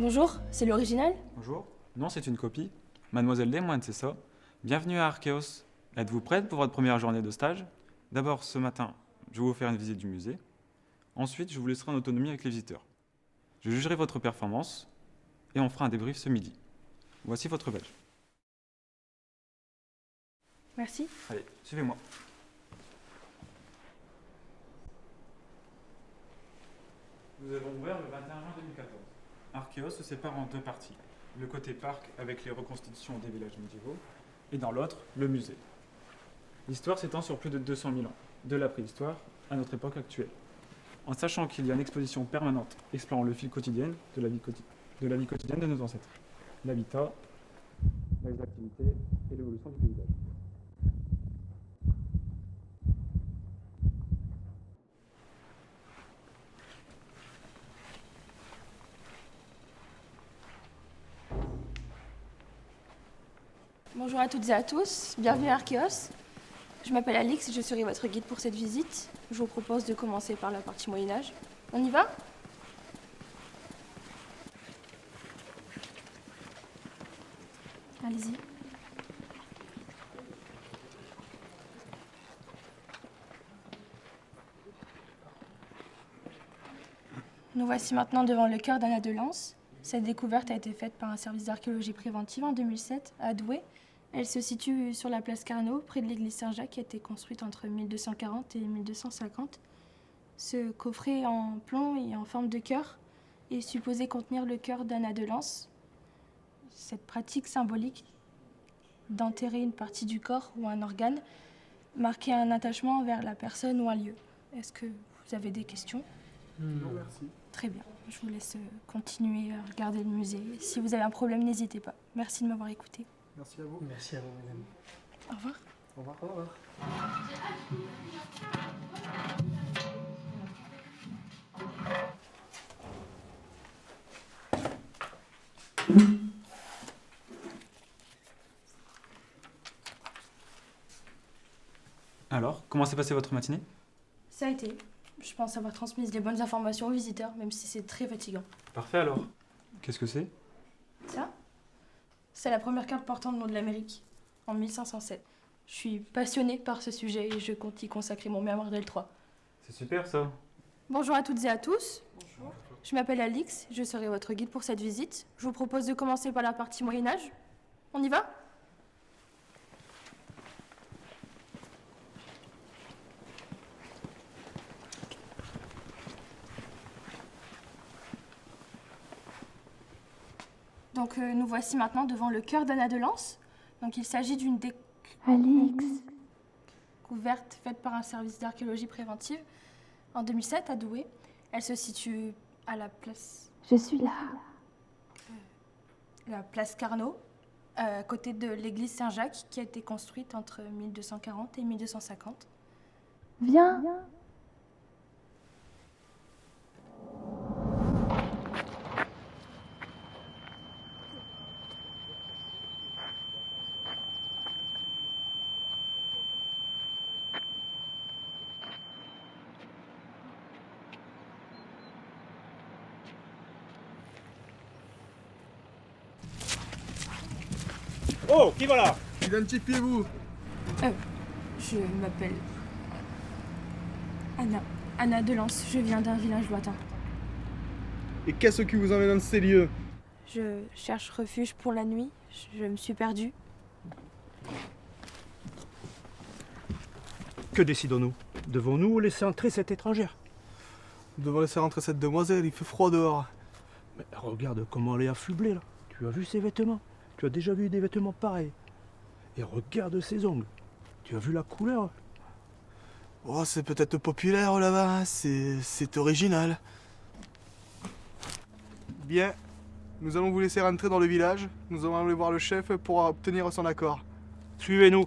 Bonjour, c'est l'original? Bonjour. Non, c'est une copie. Mademoiselle Desmoines, c'est ça. Bienvenue à Archéos. Êtes-vous prête pour votre première journée de stage? D'abord, ce matin, je vais vous faire une visite du musée. Ensuite, je vous laisserai en autonomie avec les visiteurs. Je jugerai votre performance et on fera un débrief ce midi. Voici votre badge. Merci. Allez, suivez-moi. Nous avons ouvert le 21 juin 2014. Archéos se sépare en deux parties. Le côté parc avec les reconstitutions des villages médiévaux et dans l'autre, le musée. L'histoire s'étend sur plus de 200 000 ans, de la préhistoire à notre époque actuelle. En sachant qu'il y a une exposition permanente explorant le fil quotidien de la vie quotidienne de nos ancêtres. L'habitat, les activités et l'évolution du paysage. Bonjour à toutes et à tous, bienvenue à Archéos. Je m'appelle Alix et je serai votre guide pour cette visite. Je vous propose de commencer par la partie Moyen-Âge. On y va? Allez-y. Nous voici maintenant devant le cœur d'Anna de Lens. Cette découverte a été faite par un service d'archéologie préventive en 2007 à Douai. Elle se situe sur la place Carnot, près de l'église Saint-Jacques, qui a été construite entre 1240 et 1250. Ce coffret en plomb et en forme de cœur est supposé contenir le cœur d'Anna de Lens. Cette pratique symbolique d'enterrer une partie du corps ou un organe marquait un attachement envers la personne ou un lieu. Est-ce que vous avez des questions? Non, merci. Très bien, je vous laisse continuer à regarder le musée. Si vous avez un problème, n'hésitez pas. Merci de m'avoir écouté. Merci à vous. Merci à vous, madame. Au revoir. Au revoir. Au revoir. Alors, comment s'est passée votre matinée? Ça a été. Je pense avoir transmis les bonnes informations aux visiteurs, même si c'est très fatigant. Parfait alors. Qu'est-ce que c'est? Ça, c'est la première carte portant le nom de l'Amérique, en 1507. Je suis passionnée par ce sujet et je compte y consacrer mon mémoire d'L3. C'est super ça. Bonjour à toutes et à tous. Bonjour. Je m'appelle Alix, je serai votre guide pour cette visite. Je vous propose de commencer par la partie Moyen-Âge. On y va? Donc nous voici maintenant devant le cœur d'Anna de Lens. Donc il s'agit d'une découverte faite par un service d'archéologie préventive en 2007 à Douai. Elle se situe à la place... Je suis là. La place Carnot, à côté de l'église Saint-Jacques, qui a été construite entre 1240 et 1250. Viens. Oh, qui va là? Identifiez-vous. Je m'appelle Anna de Lens. Je viens d'un village lointain. Et qu'est-ce qui vous emmène dans ces lieux? Je cherche refuge pour la nuit. Je me suis perdue. Que décidons-nous? Devons-nous laisser entrer cette étrangère? Nous devons laisser rentrer cette demoiselle, il fait froid dehors. Mais regarde comment elle est affublée là. Tu as vu ses vêtements? Tu as déjà vu des vêtements pareils? Et regarde ses ongles. Tu as vu la couleur? Oh, c'est peut-être populaire là-bas, hein, c'est original. Bien, nous allons vous laisser rentrer dans le village. Nous allons aller voir le chef pour obtenir son accord. Suivez-nous.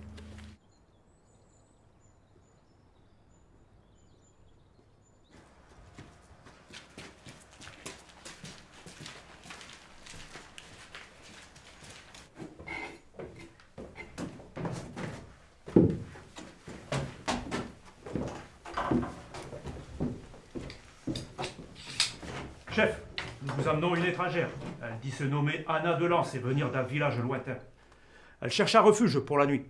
Chef, Nous vous amenons une étrangère. Elle dit se nommer Anna de Lens et venir d'un village lointain. Elle cherche un refuge pour la nuit.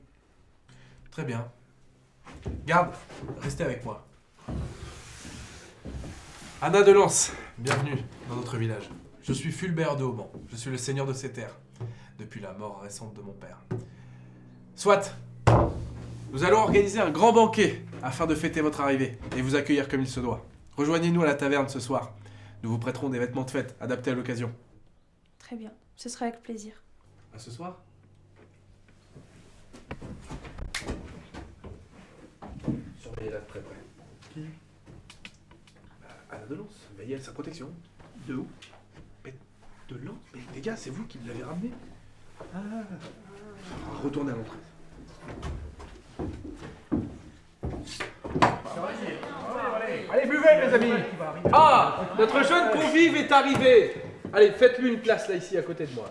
Très bien. Garde, restez avec moi. Anna de Lens, bienvenue dans notre village. Je suis Fulbert de Auban. Je suis le seigneur de ces terres, depuis la mort récente de mon père. Soit, nous allons organiser un grand banquet afin de fêter votre arrivée et vous accueillir comme il se doit. Rejoignez-nous à la taverne ce soir. Nous vous prêterons des vêtements de fête adaptés à l'occasion. Très bien, ce sera avec plaisir. À ce soir. Surveillez-la de très près. Qui? Anna de Lens, veillez à sa protection. De où? De Lens? Mais les gars, c'est vous qui l'avez ramené. Ah. Retournez à l'entrée. Allez, buvez, mes amis. Ah, notre jeune convive est arrivé. Allez, faites-lui une place là, ici, à côté de moi.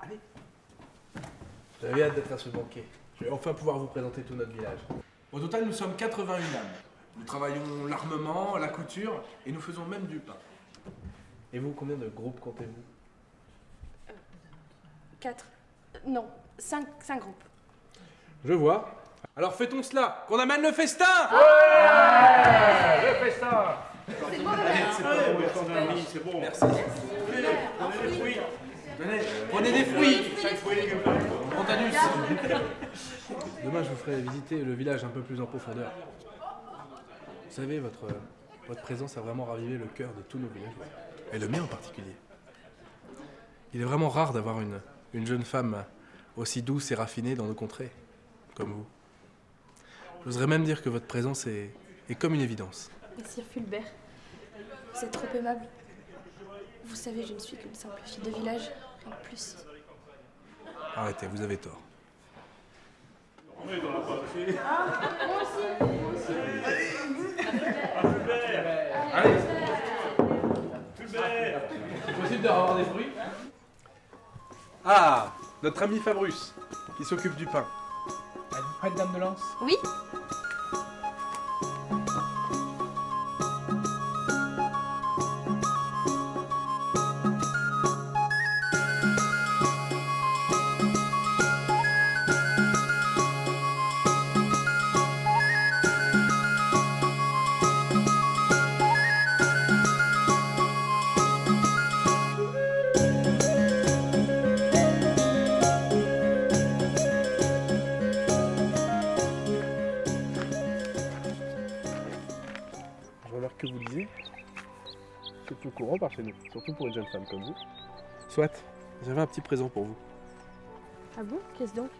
Allez. J'avais hâte d'être à ce banquet. Je vais enfin pouvoir vous présenter tout notre village. Au total, nous sommes 81 âmes. Nous travaillons l'armement, la couture, et nous faisons même du pain. Et vous, combien de groupes comptez-vous? 4. Non, 5 groupes. Je vois. Alors fêtons cela, qu'on amène le festin. Le festin! C'est bon. Merci. Prenez des fruits. Montanus. Demain, je vous ferai visiter le village un peu plus en profondeur. Vous savez, votre présence a vraiment ravivé le cœur de tous nos villageois. Et le mien en particulier. Il est vraiment rare d'avoir une jeune femme aussi douce et raffinée dans nos contrées, comme vous. J'oserais même dire que votre présence est comme une évidence. Messire Fulbert, vous êtes trop aimable. Vous savez, je ne suis qu'une simple fille de village, rien de plus. Arrêtez, vous avez tort. Allez. C'est possible d'avoir des fruits? Ah, notre ami Fabrus, qui s'occupe du pain. Êtes-vous prête, dame de Lens? Oui. Je remarque que vous lisez. C'est tout courant par chez nous, surtout pour une jeune femme comme vous. Soit, j'avais un petit présent pour vous. Ah bon? Qu'est-ce donc?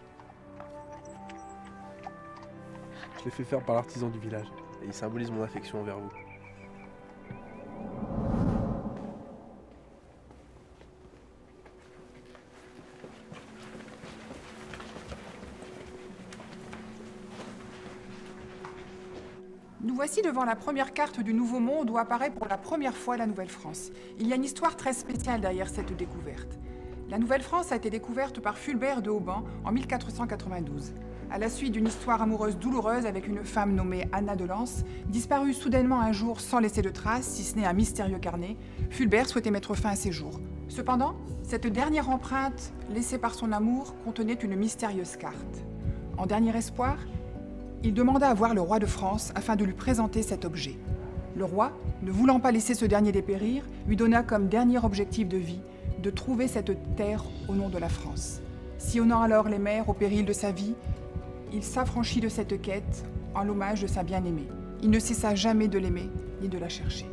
Je l'ai fait faire par l'artisan du village, et il symbolise mon affection envers vous. Nous voici devant la première carte du Nouveau Monde où apparaît pour la première fois la Nouvelle-France. Il y a une histoire très spéciale derrière cette découverte. La Nouvelle-France a été découverte par Fulbert de Auban en 1492. À la suite d'une histoire amoureuse douloureuse avec une femme nommée Anna de Lens, disparue soudainement un jour sans laisser de traces, si ce n'est un mystérieux carnet, Fulbert souhaitait mettre fin à ses jours. Cependant, cette dernière empreinte, laissée par son amour, contenait une mystérieuse carte. En dernier espoir, il demanda à voir le roi de France afin de lui présenter cet objet. Le roi, ne voulant pas laisser ce dernier dépérir, lui donna comme dernier objectif de vie de trouver cette terre au nom de la France. Sillonnant alors les mers au péril de sa vie, il s'affranchit de cette quête en l'hommage de sa bien-aimée. Il ne cessa jamais de l'aimer ni de la chercher.